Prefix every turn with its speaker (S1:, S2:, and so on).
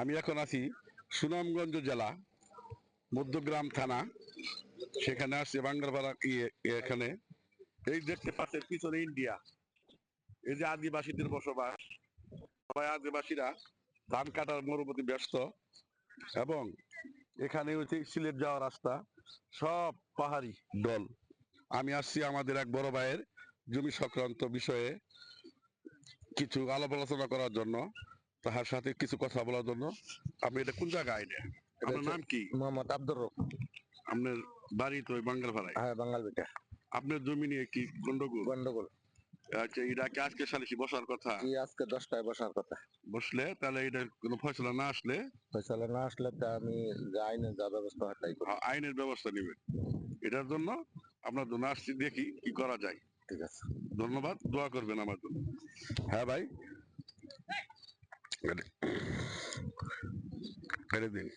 S1: আমি এখন আছি সুনামগঞ্জ জেলা মধ্যগ্রাম থানা, সেখানে আসছে বাঙ্গারপাড়া এখানে। এই দেখতে পাচ্ছেন পিছনে ইন্ডিয়া, এই যে আদিবাসীদের বসবাস। সবাই আদিবাসীরা ধান কাটার মরুমতি ব্যস্ত, এবং এখানে হচ্ছে সিলেট যাওয়ার রাস্তা, সব পাহাড়ি দল। আমি আসছি আমাদের এক বড় ভাইয়ের জমি সংক্রান্ত বিষয়ে কিছু আলাপ আলোচনা করার জন্য, তাহার সাথে কিছু কথা বলার জন্য। আপনি এটা কোন জায়গায় আইনে? আপনার নাম কি?
S2: মোহাম্মদ আব্দুর রব।
S1: আপনার বাড়ি তো বাঙ্গালপাড়ায়।
S2: হ্যাঁ, বাঙাল বেটা।
S1: আপনার জমি নিয়ে কি গন্ডগোল?
S2: গন্ডগোল।
S1: আচ্ছা, এটা কি আজকে সালিশি বসার কথা?
S2: জি, আজকে 10টায় বসার কথা।
S1: বসলে তাহলে এটা কোনো ফয়সলা না আসলে
S2: ফয়সালা না আসলে তা আমি যা আইনে যা ব্যবস্থা হয় তাই করব।
S1: আইনের ব্যবস্থা নেবে। এটার জন্য আপনার জন্য আসছি, দেখি কি করা যায়।
S2: ঠিক আছে,
S1: ধন্যবাদ, দোয়া করবেন আমার জন্য। হ্যাঁ ভাই, কেটে দিন।